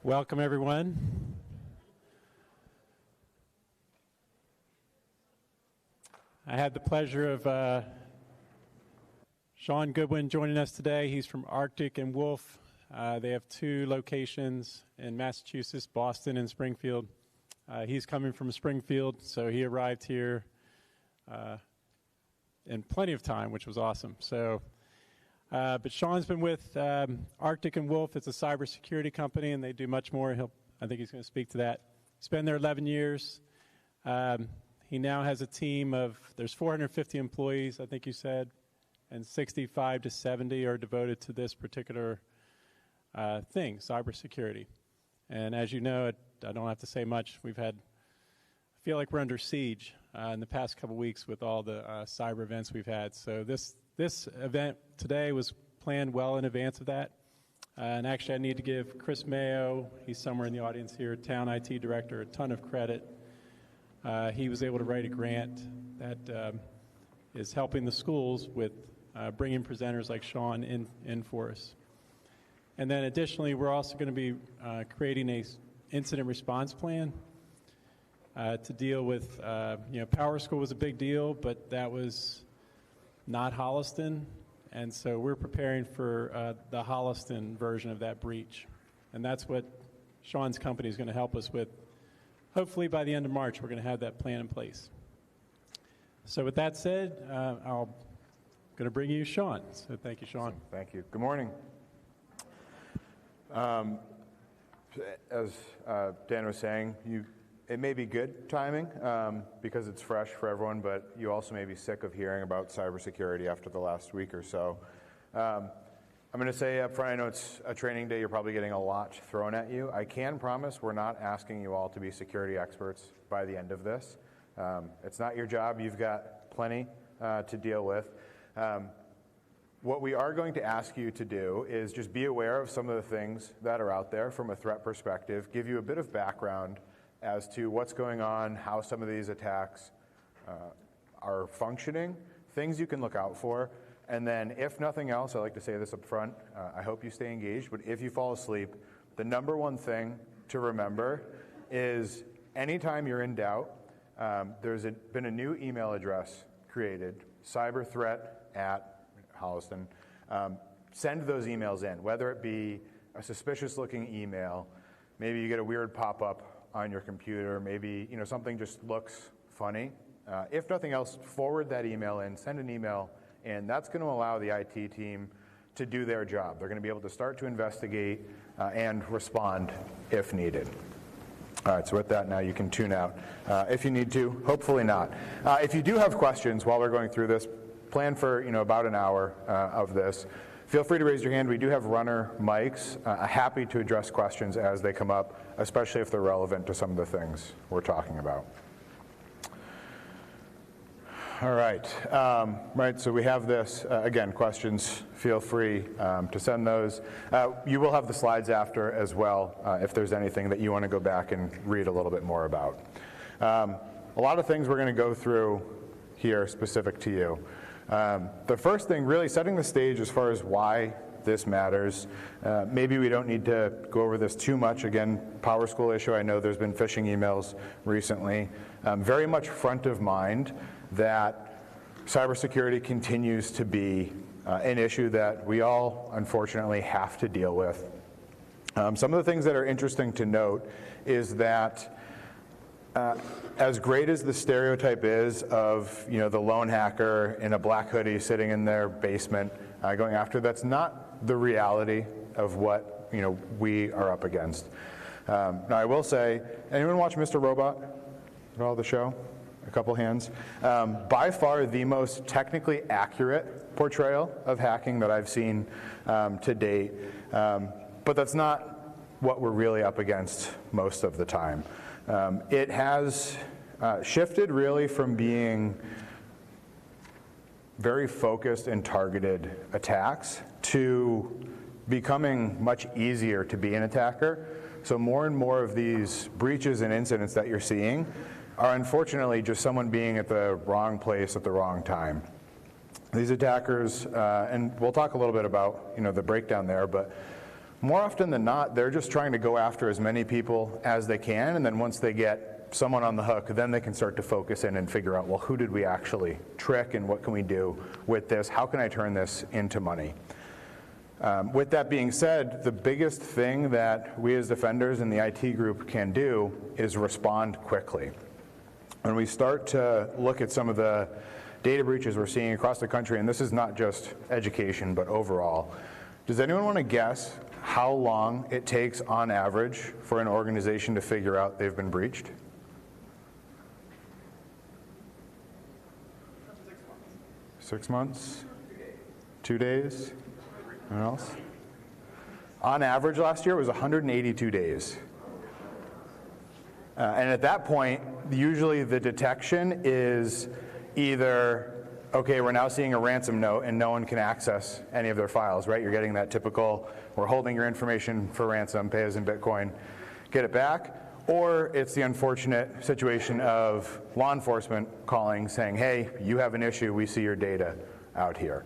Welcome, everyone. I had the pleasure of Sean Goodwin joining us today. He's from Arctic and Wolf. They have 2 locations in Massachusetts, Boston and Springfield. He's coming from Springfield, so he arrived here in plenty of time, which was awesome. But Sean's been with Arctic and Wolf. It's a cybersecurity company, and they do much more. I think he's going to speak to that. He's been there 11 years. He now has a team of, there's 450 employees, I think you said, and 65 to 70 are devoted to this particular thing, cybersecurity. And as you know, I don't have to say much. I feel like we're under siege in the past couple weeks with all the cyber events we've had. So this event today was planned well in advance of that. And actually, I need to give Chris Mayo, he's somewhere in the audience here, Town IT Director, a ton of credit. He was able to write a grant that is helping the schools with bringing presenters like Sean in for us. And then additionally, we're also going to be creating a incident response plan to deal with, Power School was a big deal, but that was not Holliston, and so we're preparing for the Holliston version of that breach. And that's what Sean's company is going to help us with. Hopefully by the end of March, we're going to have that plan in place. So with that said, I'm going to bring you Sean. So thank you, Sean. Thank you. Good morning. As Dan was saying, it may be good timing because it's fresh for everyone, but you also may be sick of hearing about cybersecurity after the last week or so. I'm going to say up front, I know it's a training day, you're probably getting a lot thrown at you. I can promise we're not asking you all to be security experts by the end of this. It's not your job, you've got plenty to deal with. What we are going to ask you to do is just be aware of some of the things that are out there from a threat perspective, give you a bit of background as to what's going on, how some of these attacks are functioning, things you can look out for, and then if nothing else, I like to say this up front, I hope you stay engaged, but if you fall asleep, the number one thing to remember is anytime you're in doubt, there's been a new email address created, cyberthreat@Holliston. Send those emails in, whether it be a suspicious looking email, maybe you get a weird pop-up on your computer, maybe something just looks funny. If nothing else, forward that email in, send an email, and that's going to allow the IT team to do their job. They're going to be able to start to investigate and respond if needed. All right, so with that, now you can tune out if you need to, hopefully not. If you do have questions while we're going through this, plan for about an hour of this. Feel free to raise your hand. We do have runner mics. Happy to address questions as they come up, especially if they're relevant to some of the things we're talking about. All right. So we have this. Again, questions, feel free to send those. You will have the slides after as well if there's anything that you want to go back and read a little bit more about. A lot of things we're going to go through here specific to you. The first thing, really setting the stage as far as why this matters. Maybe we don't need to go over this too much. Again, Power School issue, I know there's been phishing emails recently. Very much front of mind that cybersecurity continues to be an issue that we all, unfortunately, have to deal with. Some of the things that are interesting to note is that as great as the stereotype is of the lone hacker in a black hoodie sitting in their basement going after, that's not the reality of what we are up against. Now I will say, anyone watch Mr. Robot at all, the show? A couple hands. By far the most technically accurate portrayal of hacking that I've seen to date, but that's not what we're really up against most of the time. It has shifted really from being very focused and targeted attacks to becoming much easier to be an attacker. So more and more of these breaches and incidents that you're seeing are unfortunately just someone being at the wrong place at the wrong time. These attackers, and we'll talk a little bit about the breakdown there, but More often than not, they're just trying to go after as many people as they can, and then once they get someone on the hook, then they can start to focus in and figure out, well, who did we actually trick and what can we do with this? How can I turn this into money? With that being said, the biggest thing that we as defenders in the IT group can do is respond quickly. When we start to look at some of the data breaches we're seeing across the country, and this is not just education, but overall, does anyone want to guess how long it takes on average for an organization to figure out they've been breached? 6 months? 2 days? Anyone else? On average last year, it was 182 days. And at that point, usually the detection is either, okay, we're now seeing a ransom note and no one can access any of their files, right? You're getting that typical, we're holding your information for ransom, pay us in Bitcoin, get it back. Or it's the unfortunate situation of law enforcement calling saying, hey, you have an issue, we see your data out here.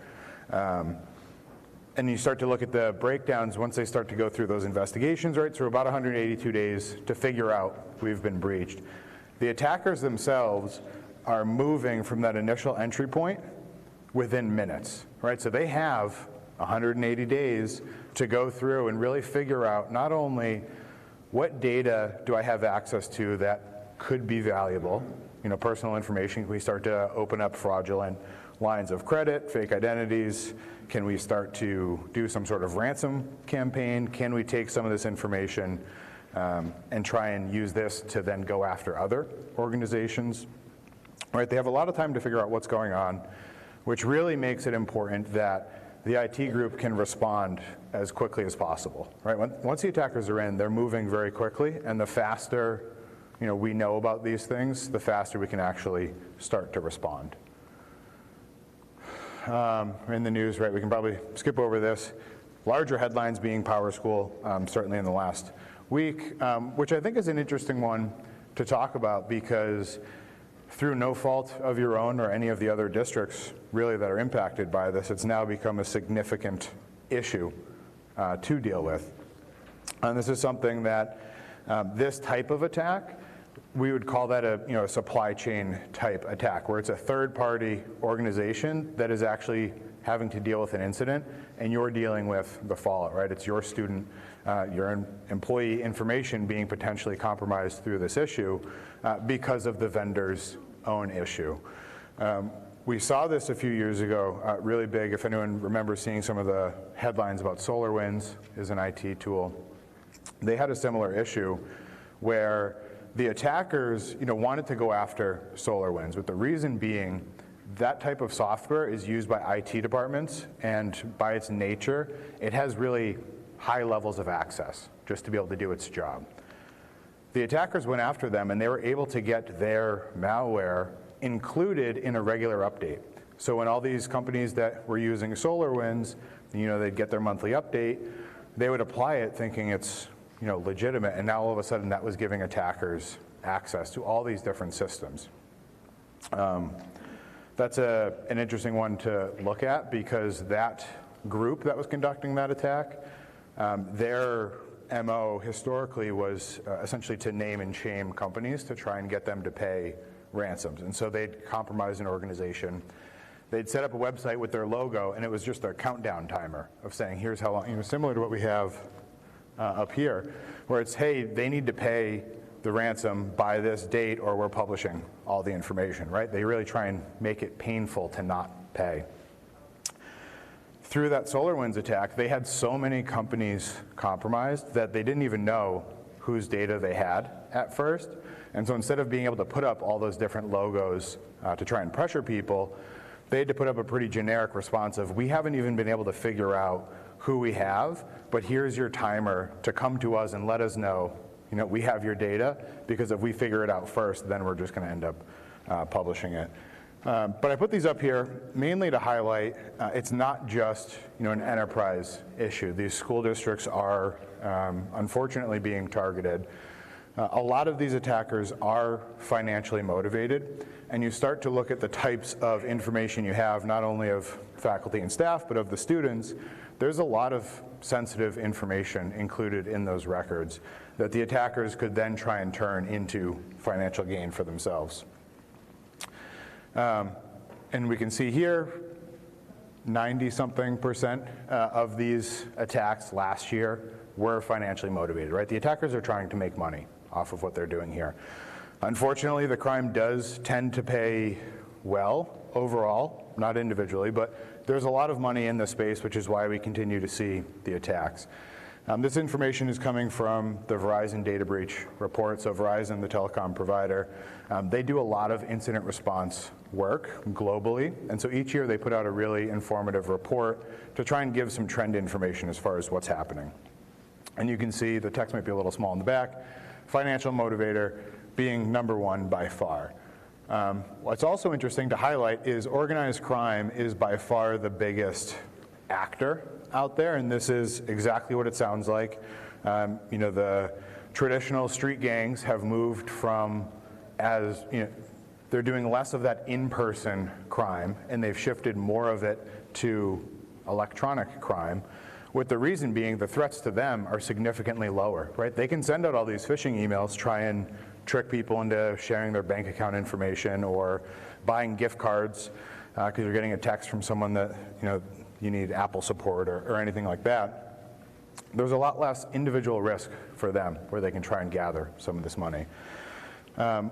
And you start to look at the breakdowns once they start to go through those investigations, right? So about 182 days to figure out we've been breached. The attackers themselves are moving from that initial entry point within minutes, right? So they have 180 days to go through and really figure out not only what data do I have access to that could be valuable, personal information. Can we start to open up fraudulent lines of credit, fake identities? Can we start to do some sort of ransom campaign? Can we take some of this information and try and use this to then go after other organizations? Right, they have a lot of time to figure out what's going on, which really makes it important that the IT group can respond as quickly as possible. Right, once the attackers are in, they're moving very quickly, and the faster we know about these things, the faster we can actually start to respond. In the news, right, we can probably skip over this. Larger headlines being PowerSchool, certainly in the last week, which I think is an interesting one to talk about because through no fault of your own or any of the other districts really that are impacted by this, it's now become a significant issue to deal with. And this is something that this type of attack, we would call that a supply chain type attack, where it's a third-party organization that is actually having to deal with an incident, and you're dealing with the fallout, right? It's your student, your employee information being potentially compromised through this issue because of the vendor's own issue. We saw this a few years ago, really big. If anyone remembers seeing some of the headlines about SolarWinds is an IT tool. They had a similar issue where the attackers, wanted to go after SolarWinds, with the reason being that type of software is used by IT departments, and by its nature, it has really high levels of access just to be able to do its job. The attackers went after them, and they were able to get their malware included in a regular update. So when all these companies that were using SolarWinds, they'd get their monthly update, they would apply it thinking it's legitimate, and now all of a sudden that was giving attackers access to all these different systems. That's an interesting one to look at because that group that was conducting that attack, their MO historically was essentially to name and shame companies to try and get them to pay ransoms. And so they'd compromise an organization. They'd set up a website with their logo, and it was just a countdown timer of saying, here's how long, similar to what we have up here, where it's, hey, they need to pay the ransom by this date or we're publishing all the information, right? They really try and make it painful to not pay. Through that SolarWinds attack, they had so many companies compromised that they didn't even know whose data they had at first. And so instead of being able to put up all those different logos to try and pressure people, they had to put up a pretty generic response of, we haven't even been able to figure out who we have, but here's your timer to come to us and let us know, we have your data, because if we figure it out first, then we're just going to end up publishing it. But I put these up here mainly to highlight it's not just an enterprise issue. These school districts are unfortunately being targeted. A lot of these attackers are financially motivated, and you start to look at the types of information you have, not only of faculty and staff, but of the students. There's a lot of sensitive information included in those records that the attackers could then try and turn into financial gain for themselves. And we can see here, 90-something% of these attacks last year were financially motivated, right? The attackers are trying to make money off of what they're doing here. Unfortunately, the crime does tend to pay well overall, not individually, but there's a lot of money in this space, which is why we continue to see the attacks. This information is coming from the Verizon data breach report. So Verizon, the telecom provider, they do a lot of incident response work globally. And so each year they put out a really informative report to try and give some trend information as far as what's happening. And you can see the text might be a little small in the back, financial motivator being number one by far. What's also interesting to highlight is organized crime is by far the biggest actor out there, and this is exactly what it sounds like. The traditional street gangs have moved from, they're doing less of that in-person crime, and they've shifted more of it to electronic crime, with the reason being the threats to them are significantly lower, right? They can send out all these phishing emails, try and trick people into sharing their bank account information or buying gift cards because you're getting a text from someone that, you need Apple support or anything like that. There's a lot less individual risk for them where they can try and gather some of this money.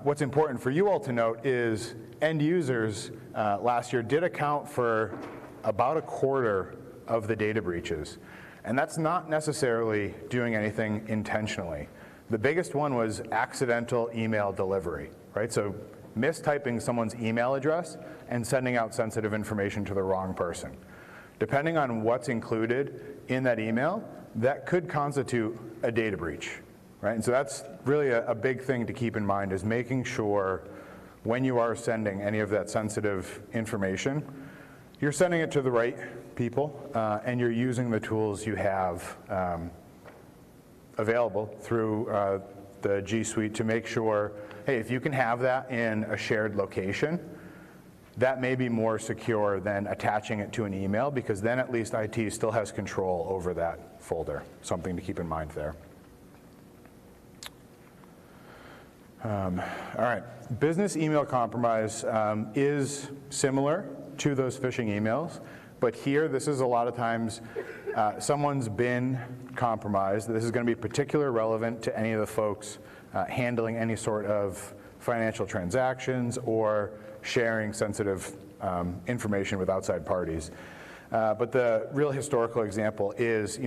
What's important for you all to note is end users last year did account for about a quarter of the data breaches. And that's not necessarily doing anything intentionally. The biggest one was accidental email delivery, right? So mistyping someone's email address and sending out sensitive information to the wrong person. Depending on what's included in that email, that could constitute a data breach, right? And so that's really a big thing to keep in mind, is making sure when you are sending any of that sensitive information, you're sending it to the right people and you're using the tools you have available through the G Suite to make sure, hey, if you can have that in a shared location, that may be more secure than attaching it to an email, because then at least IT still has control over that folder. Something to keep in mind there. All right, business email compromise is similar to those phishing emails, but here this is a lot of times someone's been compromised. This is going to be particularly relevant to any of the folks handling any sort of financial transactions or sharing sensitive information with outside parties. But the real historical example is,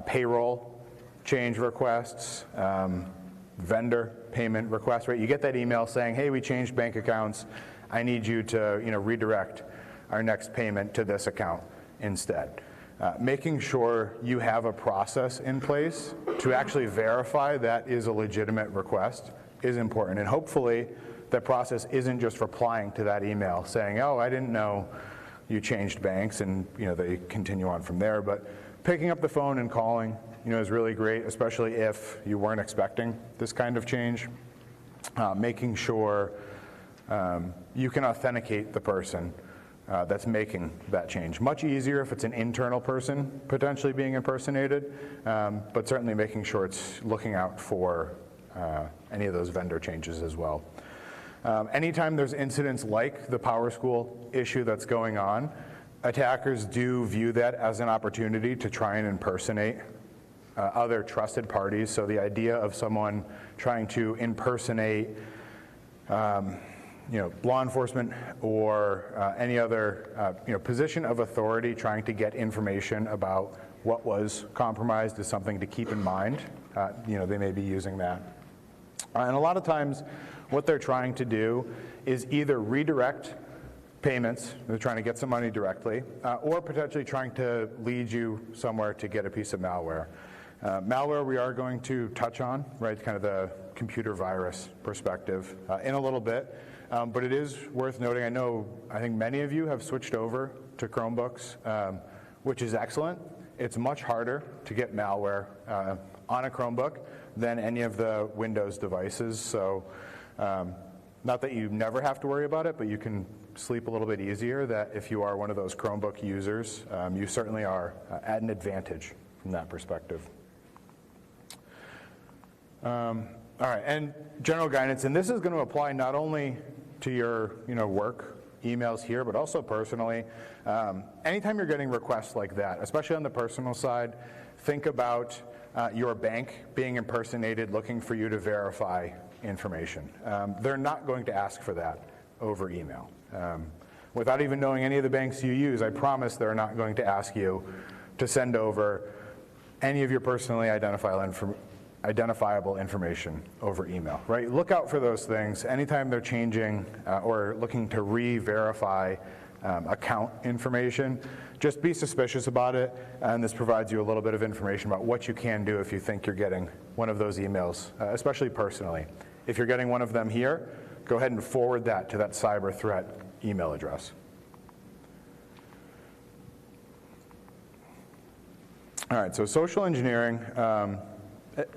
payroll change requests, vendor payment requests, right? You get that email saying, hey, we changed bank accounts. I need you to, redirect our next payment to this account instead. Making sure you have a process in place to actually verify that is a legitimate request is important. And hopefully that process isn't just replying to that email saying, oh, I didn't know you changed banks, and they continue on from there. But picking up the phone and calling is really great, especially if you weren't expecting this kind of change. Making sure you can authenticate the person that's making that change. Much easier if it's an internal person potentially being impersonated, but certainly making sure it's looking out for any of those vendor changes as well. Anytime there's incidents like the PowerSchool issue that's going on, attackers do view that as an opportunity to try and impersonate other trusted parties. So the idea of someone trying to impersonate law enforcement or any other position of authority trying to get information about what was compromised is something to keep in mind. They may be using that. And a lot of times what they're trying to do is either redirect payments, they're trying to get some money directly, or potentially trying to lead you somewhere to get a piece of malware. Malware we are going to touch on, right, kind of the computer virus perspective in a little bit, but it is worth noting, I think many of you have switched over to Chromebooks, which is excellent. It's much harder to get malware on a Chromebook than any of the Windows devices, so not that you never have to worry about it, but you can sleep a little bit easier that if you are one of those Chromebook users, you certainly are at an advantage that perspective. All right, and general guidance, and this is going to apply not only to your work emails here, but also personally. Anytime you're getting requests like that, especially on the personal side, think about your bank being impersonated looking for you to verify information. They're not going to ask for that over email. Without even knowing any of the banks you use, I promise they're not going to ask you to send over any of your personally identifiable information over email, right? Look out for those things. Anytime they're changing or looking to re-verify account information, just be suspicious about it, and this provides you a little bit of information about what you can do if you think you're getting one of those emails, especially personally. If you're getting one of them here, go ahead and forward that to that cyber threat email address. All right, so social engineering.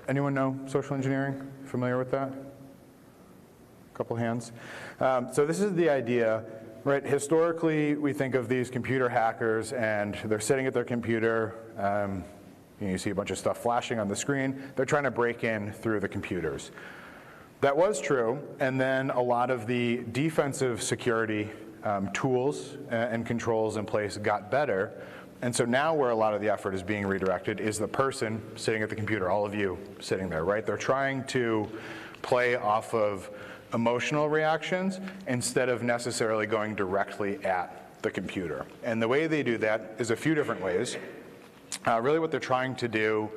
Anyone know social engineering? Familiar with that? A couple hands. So this is the idea, right? Historically, we think of these computer hackers, and they're sitting at their computer. You see a bunch of stuff flashing on the screen. They're trying to break in through the computers. That was true, and then a lot of the defensive security tools and controls in place got better. And so now where a lot of the effort is being redirected is the person sitting at the computer, all of you sitting there, right? They're trying to play off of emotional reactions instead of necessarily going directly at the computer. And the way they do that is a few different ways. Really what they're trying to do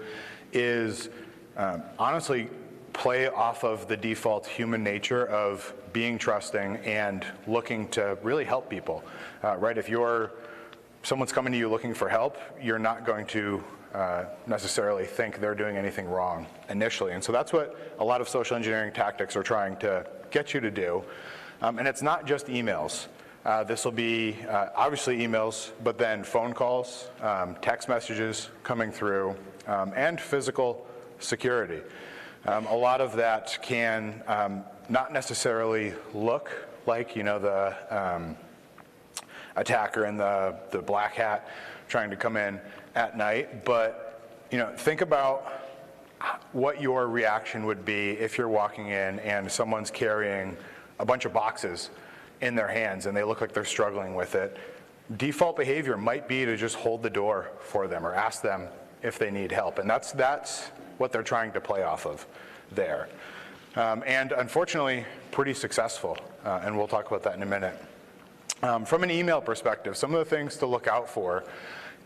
is honestly play off of the default human nature of being trusting and looking to really help people, right? If someone's coming to you looking for help, you're not going to necessarily think they're doing anything wrong initially. And so that's what a lot of social engineering tactics are trying to get you to do. And it's not just emails. This will be obviously emails, but then phone calls, text messages coming through, and physical security. A lot of that can not necessarily look like, the attacker in the black hat trying to come in at night, but think about what your reaction would be if you're walking in and someone's carrying a bunch of boxes in their hands and they look like they're struggling with it. Default behavior might be to just hold the door for them or ask them if they need help, and that's what they're trying to play off of there. And unfortunately, pretty successful, and we'll talk about that in a minute. From an email perspective, some of the things to look out for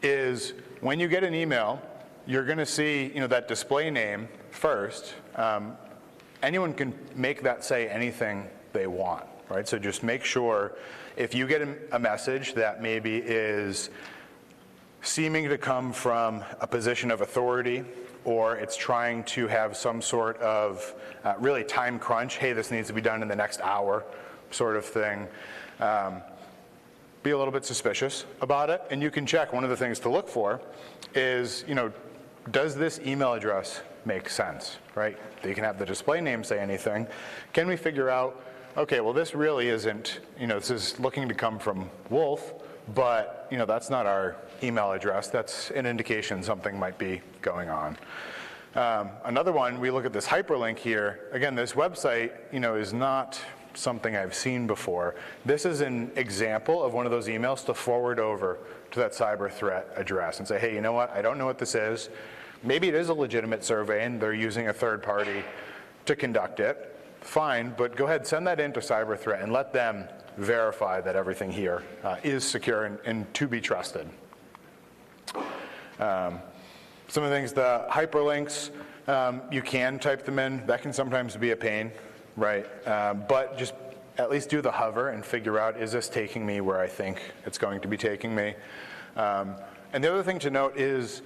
is when you get an email, you're going to see that display name first. Anyone can make that say anything they want, right? So just make sure if you get a message that maybe is seeming to come from a position of authority, or it's trying to have some sort of really time crunch, hey, this needs to be done in the next hour sort of thing, be a little bit suspicious about it. And you can check. One of the things to look for is, does this email address make sense, right? You can have the display name say anything. Can we figure out, okay, well, this really isn't, this is looking to come from Wolf, but that's not our email address. That's an indication something might be going on. Another one, we look at this hyperlink here. Again, this website, is not something I've seen before. This is an example of one of those emails to forward over to that cyber threat address and say, hey, you know what? I don't know what this is. Maybe it is a legitimate survey and they're using a third party to conduct it. Fine, but go ahead, send that into cyber threat and let them verify that everything here is secure and to be trusted. Some of the things, the hyperlinks, you can type them in. That can sometimes be a pain, right? But just at least do the hover and figure out, is this taking me where I think it's going to be taking me? And the other thing to note is,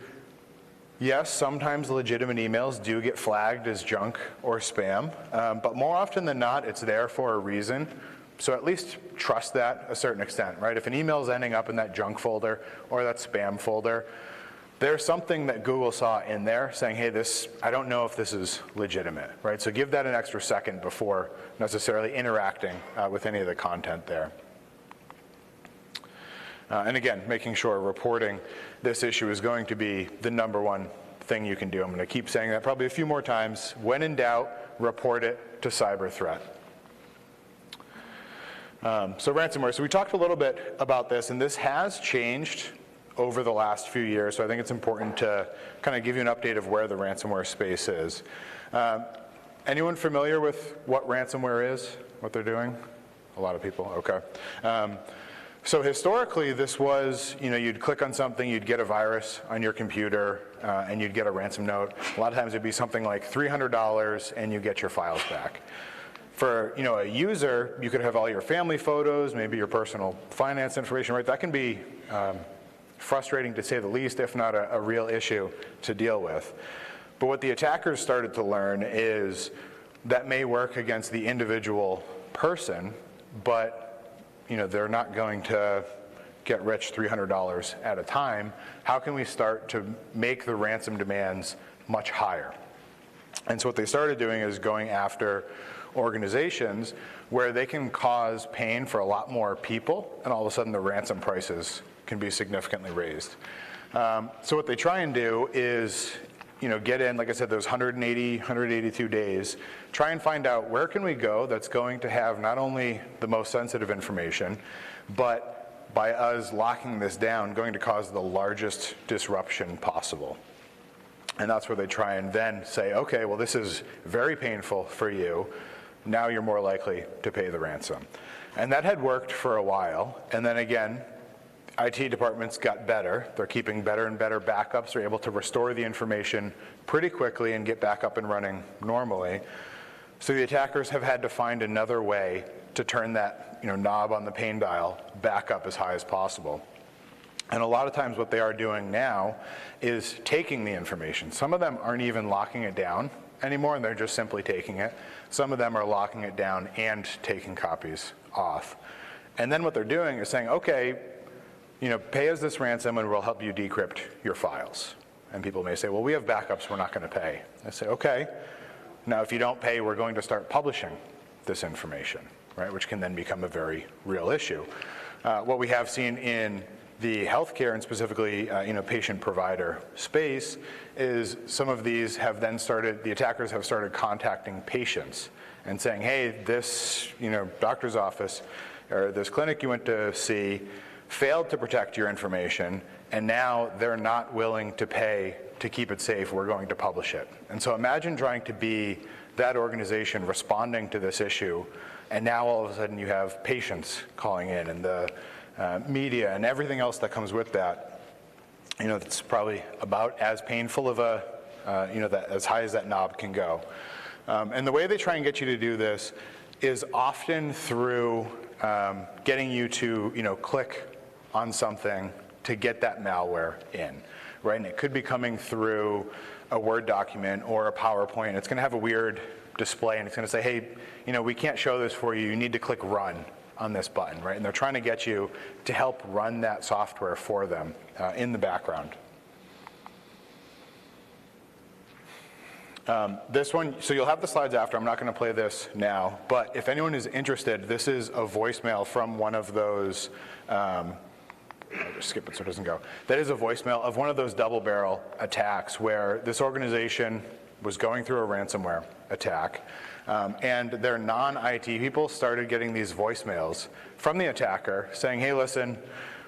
yes, sometimes legitimate emails do get flagged as junk or spam, but more often than not, it's there for a reason. So at least trust that a certain extent, right? If an email is ending up in that junk folder or that spam folder, there's something that Google saw in there saying, hey, I don't know if this is legitimate, right? So give that an extra second before necessarily interacting with any of the content there. And again, making sure reporting this issue is going to be the #1 thing you can do. I'm going to keep saying that probably a few more times. When in doubt, report it to cyber threat. So ransomware. So we talked a little bit about this, and this has changed over the last few years. So I think it's important to kind of give you an update of where the ransomware space is. Anyone familiar with what ransomware is, what they're doing? A lot of people, okay. So historically, this was, you'd click on something, you'd get a virus on your computer, and you'd get a ransom note. A lot of times it'd be something like $300, and you get your files back. For a user, you could have all your family photos, maybe your personal finance information, right? That can be frustrating to say the least, if not a real issue to deal with. But what the attackers started to learn is that may work against the individual person, but they're not going to get rich $300 at a time. How can we start to make the ransom demands much higher? And so what they started doing is going after organizations where they can cause pain for a lot more people, and all of a sudden the ransom prices can be significantly raised. So what they try and do is get in, like I said, those 182 days, try and find out where can we go that's going to have not only the most sensitive information, but by us locking this down, going to cause the largest disruption possible. And that's where they try and then say, okay, well, this is very painful for you. Now you're more likely to pay the ransom. And that had worked for a while. And then again, IT departments got better. They're keeping better and better backups. They're able to restore the information pretty quickly and get back up and running normally. So the attackers have had to find another way to turn that knob on the pain dial back up as high as possible. And a lot of times what they are doing now is taking the information. Some of them aren't even locking it down anymore, and they're just simply taking it. Some of them are locking it down and taking copies off. And then what they're doing is saying, okay, pay us this ransom and we'll help you decrypt your files. And people may say, well, we have backups, we're not going to pay. I say, okay, now if you don't pay, we're going to start publishing this information, right, which can then become a very real issue. What we have seen in the healthcare and specifically patient-provider space is some of these have then started, the attackers have started contacting patients and saying, hey, this doctor's office or this clinic you went to see failed to protect your information, and now they're not willing to pay to keep it safe. We're going to publish it. And so imagine trying to be that organization responding to this issue, and now all of a sudden you have patients calling in and the media and everything else that comes with that. It's probably about as painful of a, that as high as that knob can go. And the way they try and get you to do this is often through getting you to, click on something to get that malware in, right? And it could be coming through a Word document or a PowerPoint. It's going to have a weird display, and it's going to say, hey, we can't show this for you. You need to click Run on this button, right? And they're trying to get you to help run that software for them in the background. This one, so you'll have the slides after. I'm not going to play this now, but if anyone is interested, this is a voicemail from one of those, I'll just skip it so it doesn't go. That is a voicemail of one of those double barrel attacks where this organization was going through a ransomware attack, and their non-IT people started getting these voicemails from the attacker saying, hey, listen,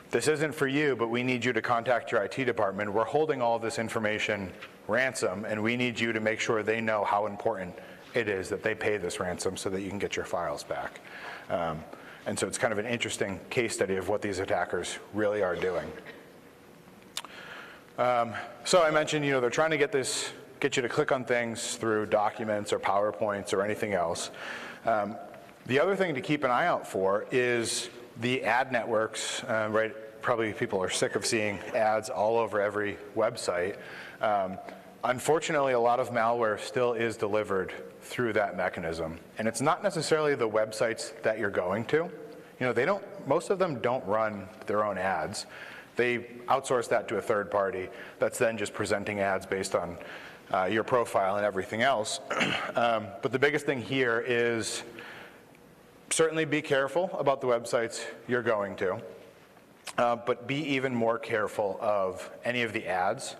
this isn't for you, but we need you to contact your IT department. We're holding all of this information ransom, and we need you to make sure they know how important it is that they pay this ransom so that you can get your files back. And so it's kind of an interesting case study of what these attackers really are doing. So I mentioned, they're trying to get you to click on things through documents or PowerPoints or anything else. The other thing to keep an eye out for is the ad networks, right? Probably people are sick of seeing ads all over every website. Unfortunately, a lot of malware still is delivered through that mechanism. And it's not necessarily the websites that you're going to. Most of them don't run their own ads. They outsource that to a third party that's then just presenting ads based on your profile and everything else. But the biggest thing here is certainly be careful about the websites you're going to. but be even more careful of any of the ads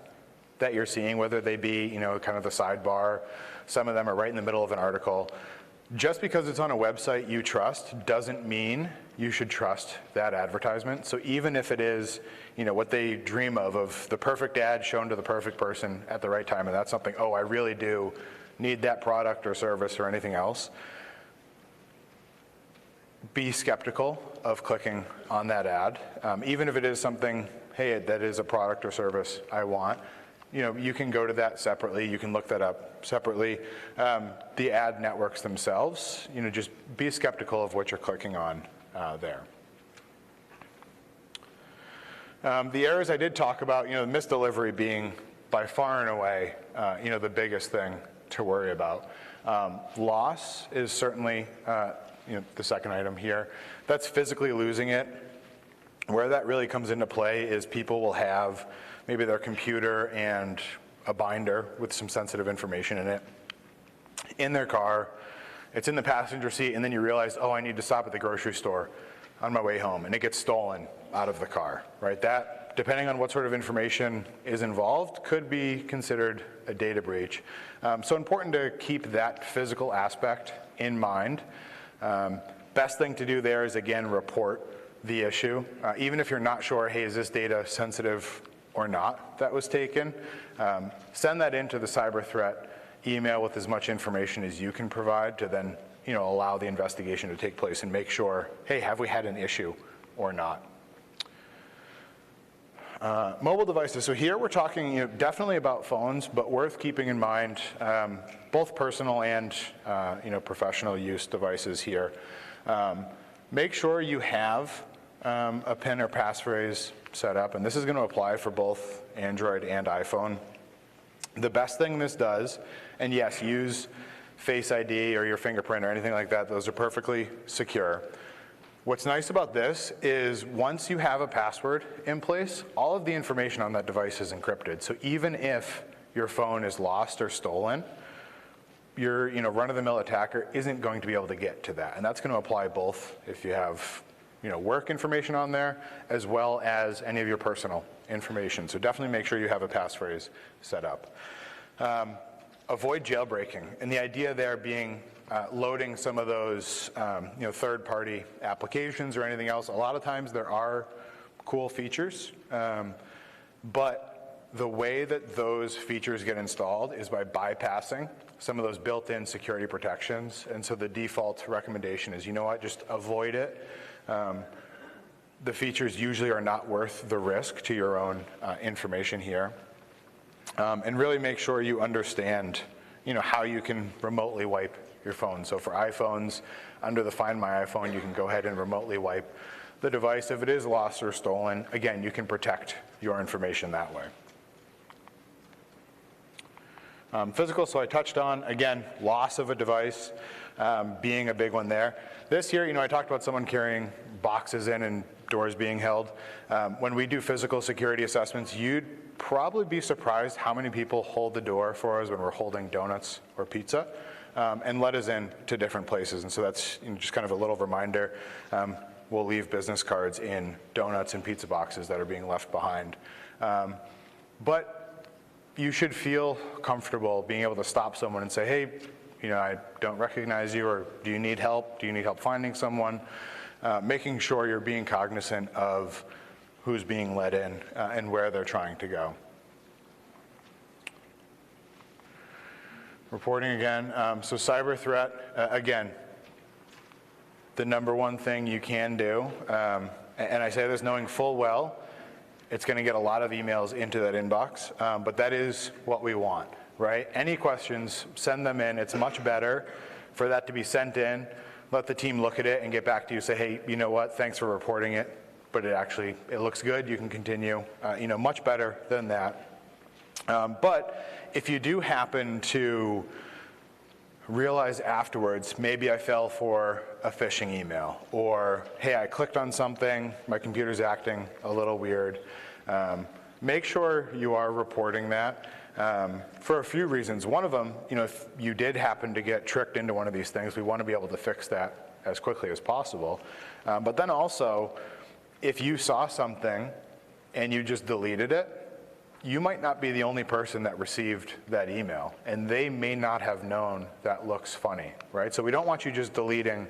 that you're seeing, whether they be, kind of the sidebar. Some of them are right in the middle of an article. Just because it's on a website you trust doesn't mean you should trust that advertisement. So even if it is, what they dream of the perfect ad shown to the perfect person at the right time, and that's something, oh, I really do need that product or service or anything else, be skeptical of clicking on that ad. Even if it is something, hey, that is a product or service I want, you can go to that separately. You can look that up separately. The ad networks themselves, just be skeptical of what you're clicking on there. The errors I did talk about, misdelivery being by far and away, the biggest thing to worry about. Loss is certainly, the second item here. That's physically losing it. Where that really comes into play is people will have maybe their computer and a binder with some sensitive information in it in their car. It's in the passenger seat, and then you realize, oh, I need to stop at the grocery store on my way home, and it gets stolen out of the car, right? That, depending on what sort of information is involved, could be considered a data breach. So important to keep that physical aspect in mind. Best thing to do there is, again, report the issue. Even if you're not sure, hey, is this data sensitive or not that was taken, send that into the cyber threat email with as much information as you can provide to then allow the investigation to take place and make sure, hey, have we had an issue or not? Mobile devices. So here we're talking definitely about phones, but worth keeping in mind both personal and professional use devices here. Make sure you have a PIN or passphrase set up, and this is going to apply for both Android and iPhone. The best thing this does, and yes, use Face ID or your fingerprint or anything like that, those are perfectly secure. What's nice about this is once you have a password in place, all of the information on that device is encrypted. So even if your phone is lost or stolen, your run-of-the-mill attacker isn't going to be able to get to that. And that's going to apply both if you have work information on there, as well as any of your personal information. So definitely make sure you have a passphrase set up. Avoid jailbreaking, and the idea there being loading some of those third-party applications or anything else. A lot of times there are cool features, but the way that those features get installed is by bypassing some of those built-in security protections. And so the default recommendation is, just avoid it. The features usually are not worth the risk to your own information here. And really make sure you understand, how you can remotely wipe your phone. So for iPhones, under the Find My iPhone, you can go ahead and remotely wipe the device. If it is lost or stolen, again, you can protect your information that way. Physical, so I touched on, again, loss of a device being a big one there. This year, I talked about someone carrying boxes in and doors being held. When we do physical security assessments, you'd probably be surprised how many people hold the door for us when we're holding donuts or pizza and let us in to different places. And so that's just kind of a little reminder. We'll leave business cards in donuts and pizza boxes that are being left behind. But you should feel comfortable being able to stop someone and say, hey, I don't recognize you, or do you need help? Do you need help finding someone? Making sure you're being cognizant of who's being let in and where they're trying to go. Reporting again. So cyber threat, again, the number one thing you can do, and I say this knowing full well, it's going to get a lot of emails into that inbox, but that is what we want, right? Any questions, send them in. It's much better for that to be sent in, let the team look at it and get back to you, say, hey, you know what, thanks for reporting it, but it looks good, you can continue, much better than that. But if you do happen to realize afterwards, maybe I fell for a phishing email, or hey, I clicked on something, my computer's acting a little weird, make sure you are reporting that for a few reasons. One of them, if you did happen to get tricked into one of these things, we want to be able to fix that as quickly as possible. But then also, if you saw something and you just deleted it, you might not be the only person that received that email, and they may not have known that looks funny, right? So we don't want you just deleting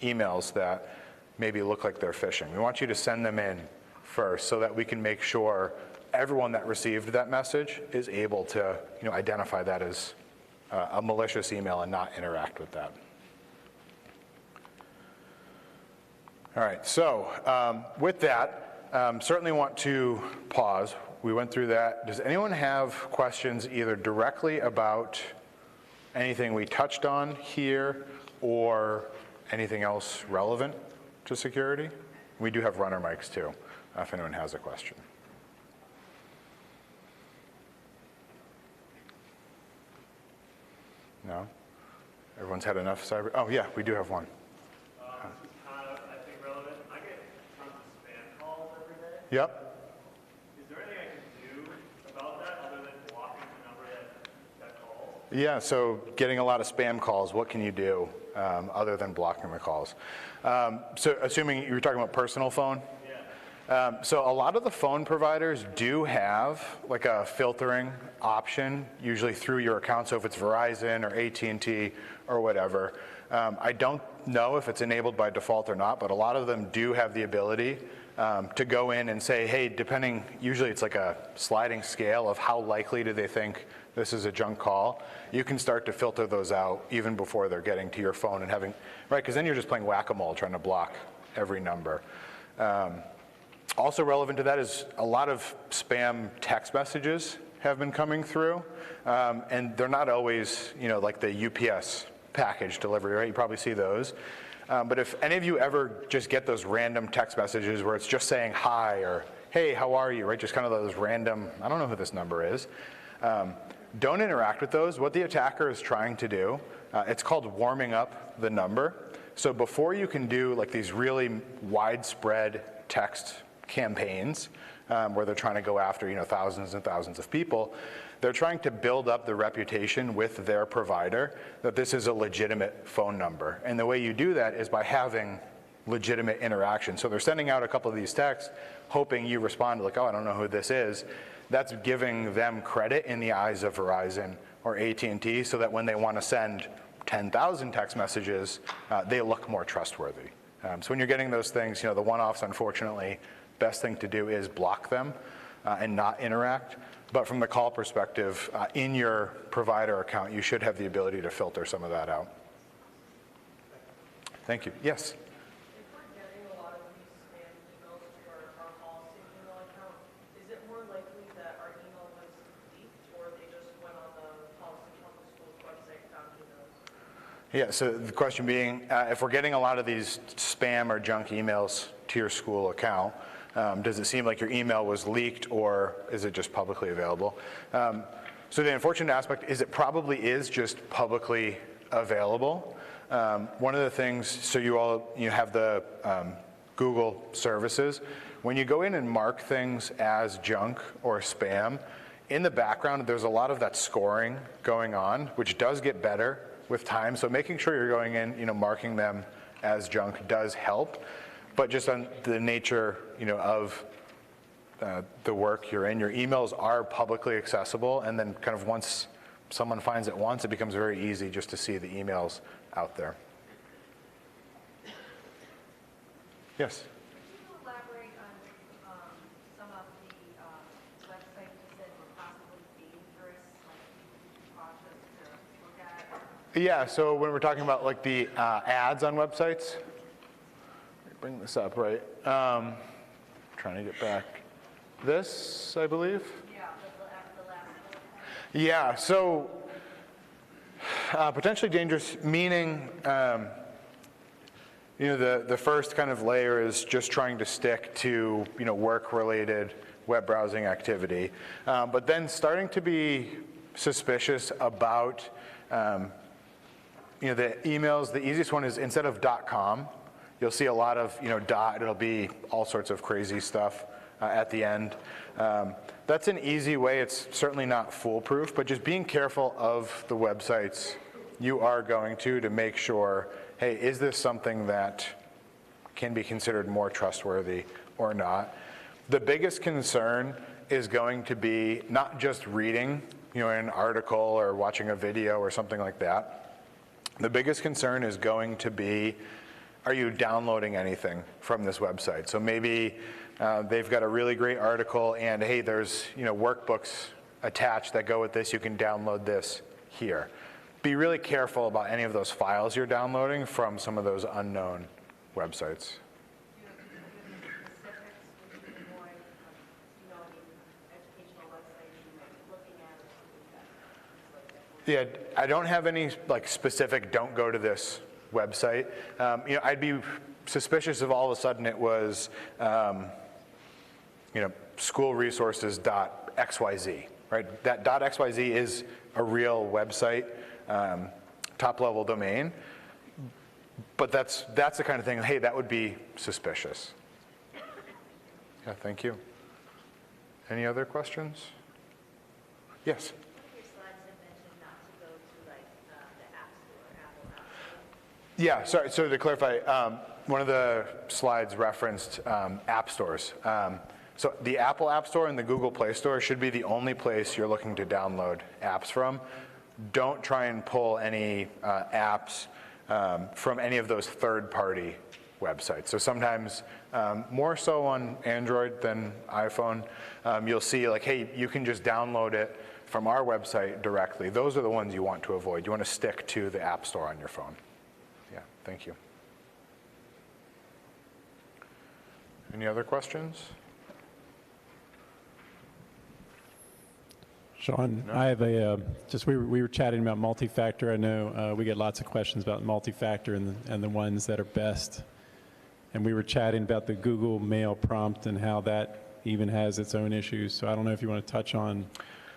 emails that maybe look like they're phishing. We want you to send them in first so that we can make sure everyone that received that message is able to, identify that as a malicious email and not interact with that. All right, so with that, certainly want to pause. We went through that. Does anyone have questions either directly about anything we touched on here or anything else relevant to security? We do have runner mics too, if anyone has a question. No? Everyone's had enough cyber? Oh yeah, we do have one. This is kind of, I think, relevant. I get tons of spam calls every day. Yep. Is there anything I can do about that other than blocking the number that calls? Yeah, so getting a lot of spam calls, what can you do other than blocking the calls? So assuming you were talking about personal phone? Yeah. So a lot of the phone providers do have like a filtering option, usually through your account. So if it's Verizon or AT&T or whatever, I don't know if it's enabled by default or not, but a lot of them do have the ability to go in and say, hey, depending, usually it's like a sliding scale of how likely do they think this is a junk call. You can start to filter those out even before they're getting to your phone and having, right, because then you're just playing whack-a-mole trying to block every number. Also relevant to that is a lot of spam text messages have been coming through, and they're not always, like the UPS package delivery, right? You probably see those. But if any of you ever just get those random text messages where it's just saying hi or hey, how are you, right? Just kind of those random, I don't know who this number is. Don't interact with those. What the attacker is trying to do, it's called warming up the number. So before you can do like these really widespread text campaigns where they're trying to go after thousands and thousands of people, they're trying to build up the reputation with their provider that this is a legitimate phone number. And the way you do that is by having legitimate interaction. So they're sending out a couple of these texts hoping you respond like, oh, I don't know who this is. That's giving them credit in the eyes of Verizon or AT&T so that when they want to send 10,000 text messages, they look more trustworthy. So when you're getting those things, the one-offs, unfortunately, best thing to do is block them and not interact. But from the call perspective, in your provider account, you should have the ability to filter some of that out. Thank you. Yes? If we're getting a lot of these spam emails to our policy email account, is it more likely that our email was leaked or they just went on the policy public school's website and found emails? Yeah, so the question being, if we're getting a lot of these spam or junk emails to your school account, does it seem like your email was leaked or is it just publicly available? So the unfortunate aspect is it probably is just publicly available. One of the things, so you have the Google services. When you go in and mark things as junk or spam, in the background there's a lot of that scoring going on, which does get better with time. So making sure you're going in, marking them as junk does help. But just on the nature, of the work you're in, your emails are publicly accessible, and then kind of once someone finds it once, it becomes very easy just to see the emails out there. Yes? Could you elaborate on some of the websites you said were possibly dangerous, like be cautious to look at? Yeah, so when we're talking about like the ads on websites, bring this up, right? Trying to get back. This, I believe? Yeah, the last one. Yeah, so potentially dangerous, meaning, the first kind of layer is just trying to stick to, work-related web browsing activity. But then starting to be suspicious about, the emails. The easiest one is instead of .com, you'll see a lot of, it'll be all sorts of crazy stuff at the end. That's an easy way. It's certainly not foolproof, but just being careful of the websites you are going to make sure, hey, is this something that can be considered more trustworthy or not. The biggest concern is going to be not just reading, an article or watching a video or something like that. The biggest concern is going to be, are you downloading anything from this website? So maybe they've got a really great article and hey, there's workbooks attached that go with this, you can download this here. Be really careful about any of those files you're downloading from some of those unknown websites. Yeah, I don't have any specific don't go to this website. I'd be suspicious if all of a sudden it was schoolresources.xyz, right? That .xyz is a real website, top level domain, but that's the kind of thing, hey, that would be suspicious. Yeah, thank you. Any other questions? Yes? Yeah, sorry, so to clarify, one of the slides referenced app stores. So the Apple App Store and the Google Play Store should be the only place you're looking to download apps from. Don't try and pull any apps from any of those third-party websites. So sometimes, more so on Android than iPhone, you'll see hey, you can just download it from our website directly. Those are the ones you want to avoid. You want to stick to the App Store on your phone. Yeah, thank you. Any other questions? Sean, no? I have we were chatting about multi-factor. I know we get lots of questions about multi-factor and the ones that are best. And we were chatting about the Google Mail prompt and how that even has its own issues. So I don't know if you want to touch on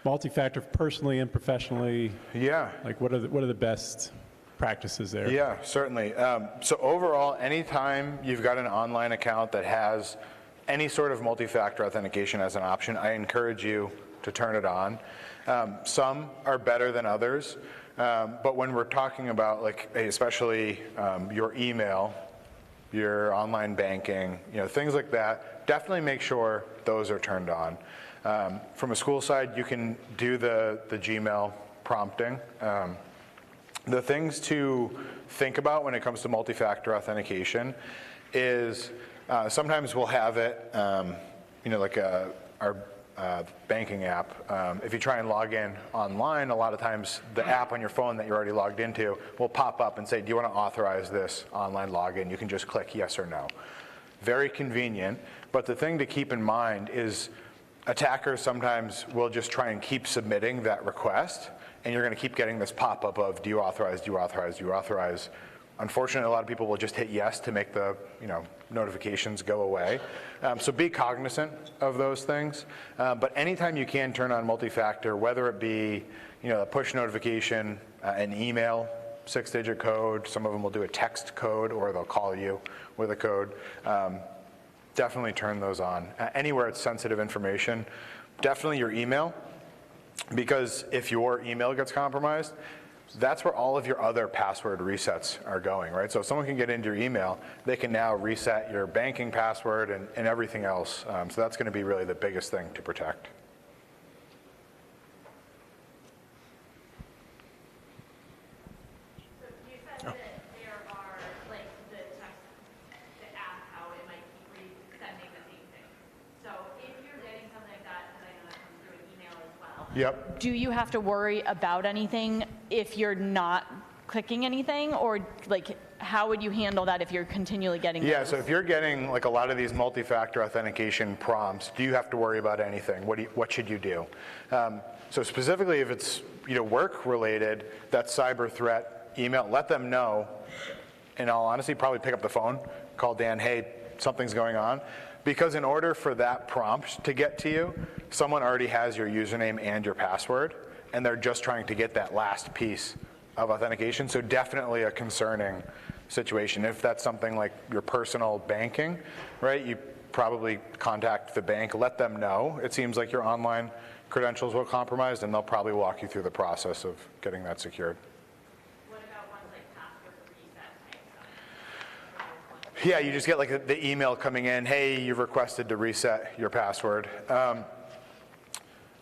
multi-factor personally and professionally. Yeah. What are the best practices there? Yeah, certainly. So overall, anytime you've got an online account that has any sort of multi-factor authentication as an option, I encourage you to turn it on. Some are better than others, but when we're talking about especially your email, your online banking, things like that, definitely make sure those are turned on. From a school side, you can do the Gmail prompting. The things to think about when it comes to multi-factor authentication is sometimes we'll have it, our banking app. If you try and log in online, a lot of times the app on your phone that you're already logged into will pop up and say, do you want to authorize this online login? You can just click yes or no. Very convenient, but the thing to keep in mind is attackers sometimes will just try and keep submitting that request, and you're going to keep getting this pop-up of do you authorize, do you authorize, do you authorize. Unfortunately, a lot of people will just hit yes to make the notifications go away. So be cognizant of those things. But anytime you can turn on multi-factor, whether it be a push notification, an email, 6-digit code, some of them will do a text code or they'll call you with a code, definitely turn those on. Anywhere it's sensitive information, definitely your email, because if your email gets compromised, that's where all of your other password resets are going, right? So if someone can get into your email, they can now reset your banking password and everything else. So that's going to be really the biggest thing to protect. So you said that there are, the text, the app, how it might keep sending the same thing. So if you're getting something like that, because I know that comes through an email as well. Yep. Do you have to worry about anything if you're not clicking anything, or how would you handle that if you're continually getting Yeah, those? so if you're getting a lot of these multi-factor authentication prompts, do you have to worry about anything? What should you do? So specifically if it's work related, that cyber threat email, let them know. In all honesty, probably pick up the phone, call Dan, hey, something's going on. Because in order for that prompt to get to you, someone already has your username and your password, and they're just trying to get that last piece of authentication. So definitely a concerning situation. If that's something like your personal banking, right, you probably contact the bank, let them know. It seems like your online credentials were compromised, and they'll probably walk you through the process of getting that secured. What about ones like password reset type stuff? Yeah, you just get like the email coming in, hey, you've requested to reset your password.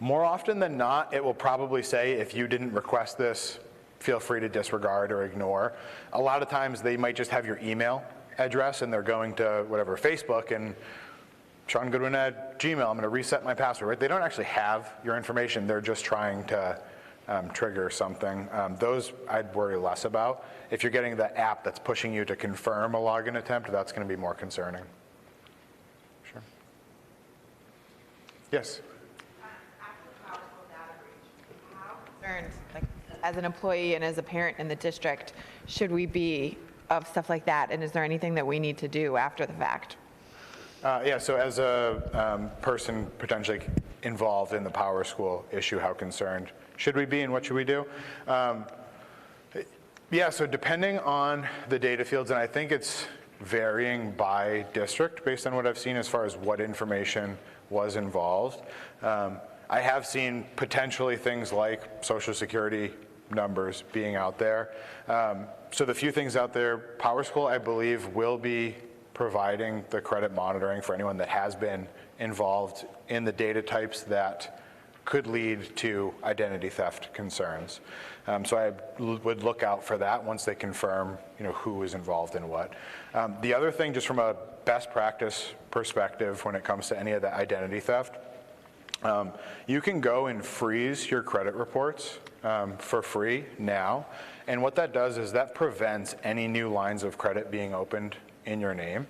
More often than not, it will probably say, if you didn't request this, feel free to disregard or ignore. A lot of times they might just have your email address and they're going to whatever, Facebook, and Sean Goodwin at Gmail, I'm going to reset my password, right? They don't actually have your information. They're just trying to trigger something. Those I'd worry less about. If you're getting the app that's pushing you to confirm a login attempt, that's going to be more concerning. Sure. Yes? After the PowerSchool data breach, how concerned, like, as an employee and as a parent in the district, should we be of stuff like that? And is there anything that we need to do after the fact? Yeah, so as a person potentially involved in the PowerSchool issue, how concerned should we be and what should we do? Yeah, so depending on the data fields, and I think it's varying by district based on what I've seen as far as what information was involved. I have seen potentially things like Social Security numbers being out there. So the few things out there, PowerSchool, I believe, will be providing the credit monitoring for anyone that has been involved in the data types that could lead to identity theft concerns. So I would look out for that once they confirm, who is involved in what. The other thing, just from a best practice perspective when it comes to any of the identity theft, you can go and freeze your credit reports for free now. And what that does is that prevents any new lines of credit being opened in your name.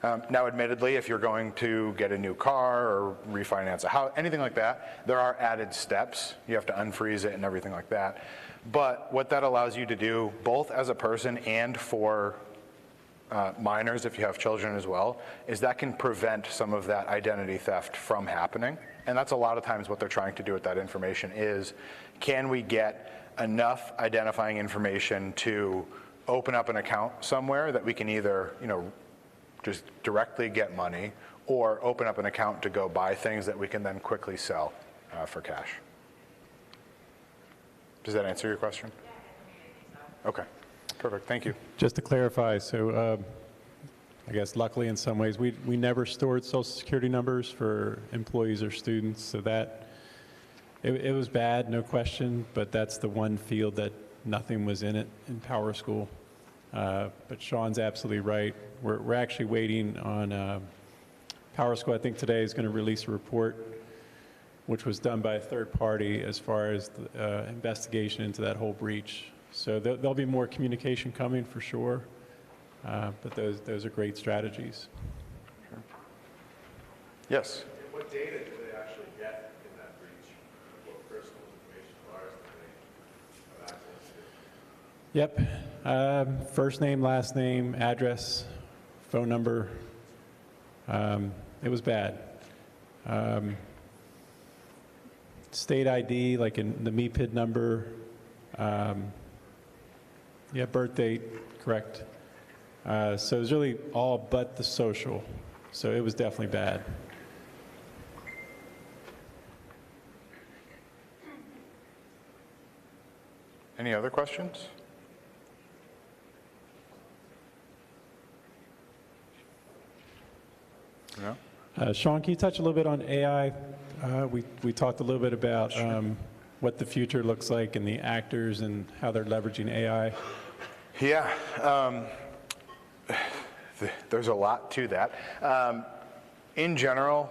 Now, admittedly, if you're going to get a new car or refinance a house, anything like that, there are added steps. You have to unfreeze it and everything like that. But what that allows you to do, both as a person and for minors, if you have children as well, is that can prevent some of that identity theft from happening. And that's a lot of times what they're trying to do with that information is, can we get enough identifying information to open up an account somewhere that we can either, just directly get money, or open up an account to go buy things that we can then quickly sell for cash. Does that answer your question? Yeah, I think so. Okay, perfect, thank you. Just to clarify, so I guess luckily in some ways, we never stored Social Security numbers for employees or students, so that, it was bad, no question, but that's the one field that nothing was in it in PowerSchool. But Sean's absolutely right. We're actually waiting on PowerSchool. I think today is going to release a report which was done by a third party as far as the investigation into that whole breach. So there'll be more communication coming for sure, but those are great strategies. Sure. Yes? And what data do they actually get in that breach? What personal information of ours do they have access to? Yep. First name, last name, address, phone number. It was bad. State ID, like in the MEPID number. Yeah, birth date, correct. So it was really all but the social. So it was definitely bad. Any other questions? No? Sean, can you touch a little bit on AI? We talked a little bit about what the future looks like and the actors and how they're leveraging AI. Yeah, there's a lot to that. In general,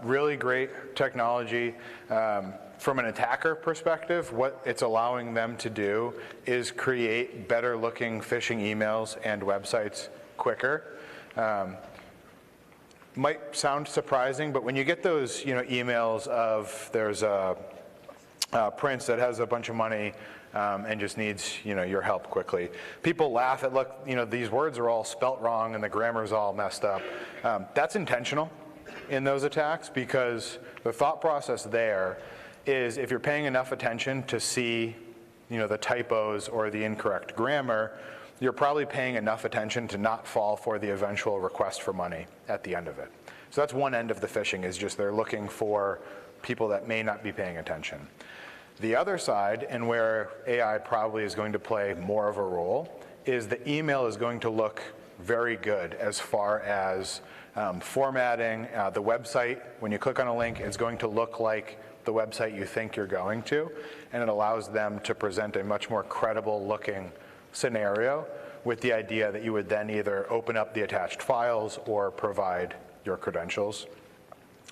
really great technology. From an attacker perspective, what it's allowing them to do is create better looking phishing emails and websites quicker. Might sound surprising, but when you get those emails of there's a prince that has a bunch of money and just needs your help quickly, people laugh at, look, these words are all spelt wrong and the grammar's all messed up. That's intentional in those attacks, because the thought process there is, if you're paying enough attention to see the typos or the incorrect grammar, you're probably paying enough attention to not fall for the eventual request for money at the end of it. So that's one end of the phishing, is just they're looking for people that may not be paying attention. The other side, and where AI probably is going to play more of a role, is the email is going to look very good as far as formatting the website. When you click on a link, it's going to look like the website you think you're going to, and it allows them to present a much more credible looking scenario with the idea that you would then either open up the attached files or provide your credentials.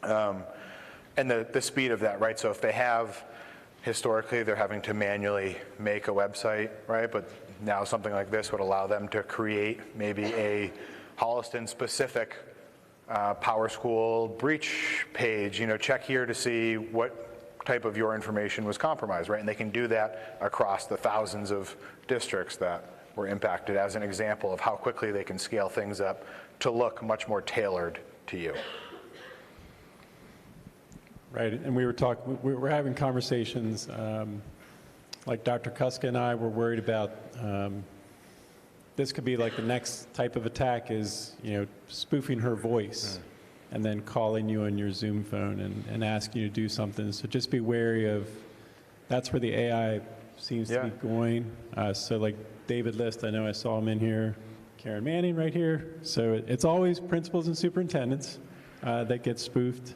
And the speed of that, right? So if they have, historically, they're having to manually make a website, right? But now something like this would allow them to create maybe a Holliston-specific PowerSchool breach page. You know, check here to see what type of your information was compromised, right? And they can do that across the thousands of districts that were impacted as an example of how quickly they can scale things up to look much more tailored to you. Right, and we were having conversations, like Dr. Kuska and I were worried about, this could be like the next type of attack is, you know, spoofing her voice and then calling you on your Zoom phone and asking you to do something. So just be wary of, that's where the AI seems to be going. So like David List, I know I saw him in here, Karen Manning right here. So it's always principals and superintendents that get spoofed.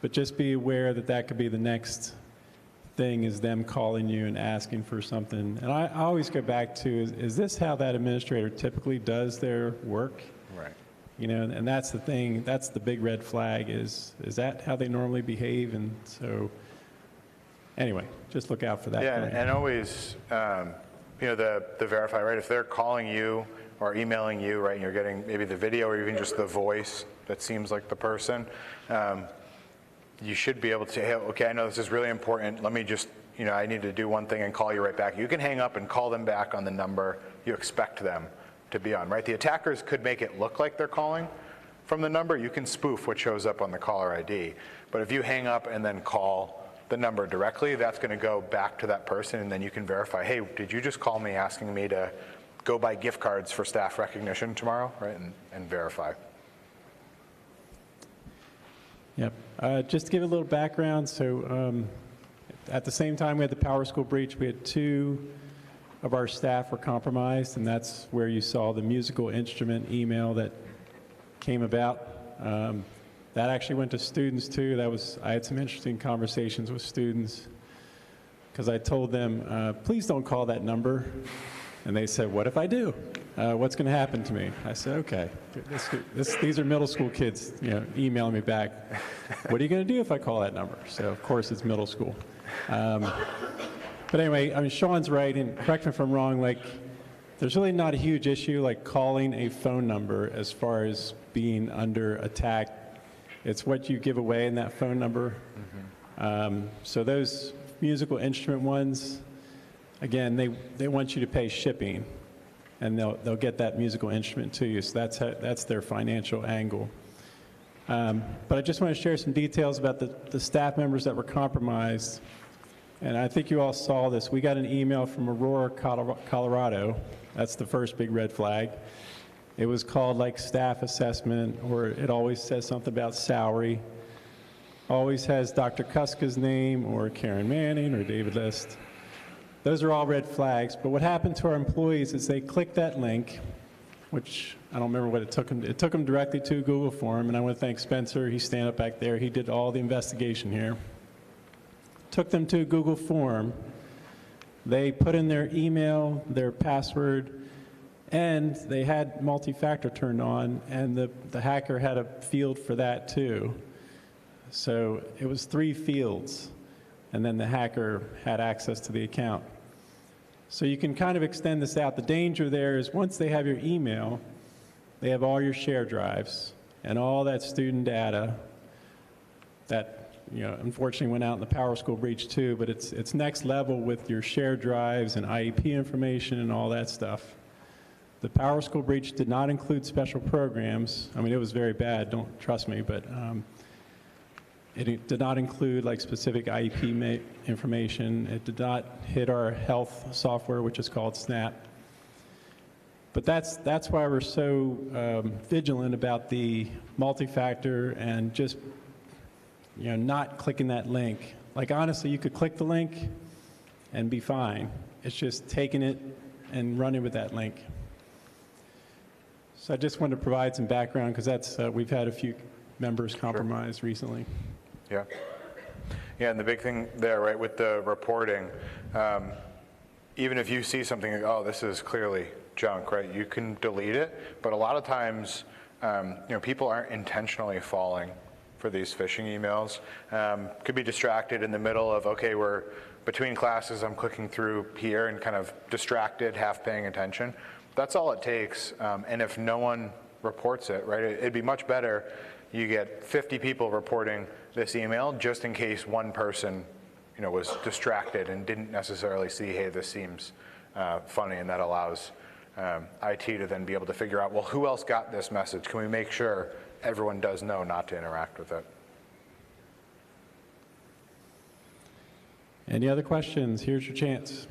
But just be aware that that could be the next thing, is them calling you and asking for something. And I always go back to, is this how that administrator typically does their work? Right. You know, and that's the thing, that's the big red flag, is that how they normally behave? And so, anyway, just look out for that. Yeah, and always, you know, the verify, right? If they're calling you or emailing you, right, and you're getting maybe the video or even just the voice that seems like the person, you should be able to say, hey, okay, I know this is really important. Let me just, you know, I need to do one thing and call you right back. You can hang up and call them back on the number you expect them to be on, right? The attackers could make it look like they're calling from the number. You can spoof what shows up on the caller ID. But if you hang up and then call the number directly, that's going to go back to that person, and then you can verify, hey, did you just call me asking me to go buy gift cards for staff recognition tomorrow, right? And verify. Yep. Just to give a little background, so at the same time we had the PowerSchool breach, we had 2 of our staff were compromised, and that's where you saw the musical instrument email that came about. That actually went to students too. I had some interesting conversations with students because I told them, please don't call that number. And they said, what if I do? What's going to happen to me? I said, okay, these are middle school kids, you know, emailing me back. What are you going to do if I call that number? So, of course, it's middle school. But anyway, I mean, Sean's right, and correct me if I'm wrong, like, there's really not a huge issue like calling a phone number as far as being under attack. It's what you give away in that phone number. So those musical instrument ones, again, they want you to pay shipping, and they'll get that musical instrument to you. So that's their financial angle. But I just want to share some details about the staff members that were compromised. And I think you all saw this. We got an email from Aurora, Colorado. That's the first big red flag. It was called like staff assessment, or it always says something about salary. Always has Dr. Kuska's name, or Karen Manning, or David List. Those are all red flags, but what happened to our employees is they clicked that link, which I don't remember what it took them. It took them directly to a Google form, and I want to thank Spencer. He's standing up back there. He did all the investigation here. Took them to a Google form. They put in their email, their password, and they had multi-factor turned on, and the hacker had a field for that too. So it was 3 fields, and then the hacker had access to the account. So you can kind of extend this out. The danger there is once they have your email, they have all your share drives and all that student data that, you know, unfortunately went out in the PowerSchool breach too, but it's next level with your share drives and IEP information and all that stuff. The PowerSchool breach did not include special programs. I mean, it was very bad, don't trust me, but it did not include like specific IEP information. It did not hit our health software, which is called SNAP. But that's why we're so vigilant about the multi-factor and just, you know, not clicking that link. Like honestly, you could click the link and be fine. It's just taking it and running with that link. So I just wanted to provide some background because that's we've had a few members compromised recently. Yeah. Yeah, and the big thing there, right, with the reporting, even if you see something, like, oh, this is clearly junk, right, you can delete it, but a lot of times, people aren't intentionally falling for these phishing emails. Could be distracted in the middle of, okay, we're between classes, I'm clicking through here and kind of distracted, half paying attention. That's all it takes, and if no one reports it, right, it'd be much better you get 50 people reporting this email just in case one person, was distracted and didn't necessarily see, hey, this seems funny, and that allows IT to then be able to figure out, well, who else got this message? Can we make sure everyone does know not to interact with it? Any other questions? Here's your chance.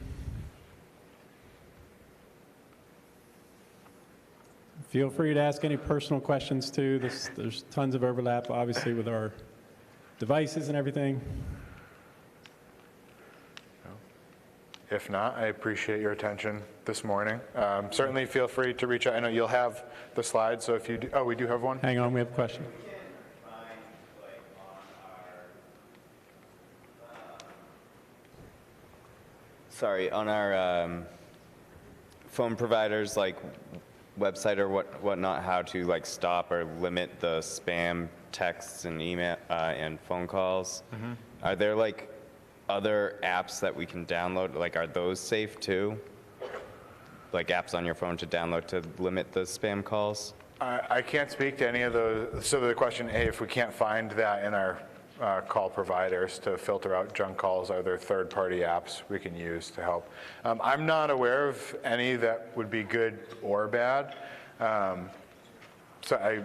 Feel free to ask any personal questions too. There's tons of overlap, obviously, with our devices and everything. If not, I appreciate your attention this morning. Certainly feel free to reach out. I know you'll have the slides, so if you do, oh, we do have one. Hang on, we have a question. On our phone providers, like website or whatnot, how to stop or limit the spam texts and email and phone calls. Mm-hmm. Are there other apps that we can download? Are those safe too? Apps on your phone to download to limit the spam calls? I can't speak to any of those. So the question, A, if we can't find that in our call providers to filter out junk calls, are there third-party apps we can use to help? I'm not aware of any that would be good or bad. So I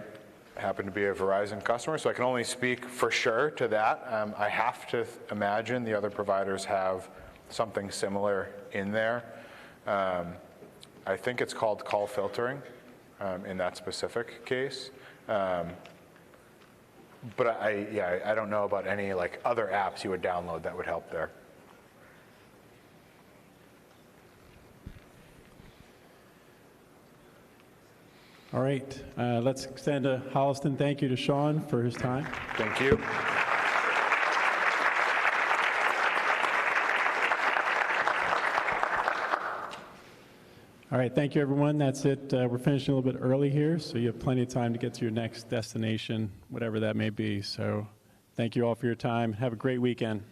happen to be a Verizon customer, so I can only speak for sure to that. I have to imagine the other providers have something similar in there. I think it's called call filtering in that specific case. But I don't know about any other apps you would download that would help there. All right, let's extend a Holliston thank you to Sean for his time. Thank you. All right, thank you, everyone. That's it. We're finishing a little bit early here, so you have plenty of time to get to your next destination, whatever that may be. So thank you all for your time. Have a great weekend.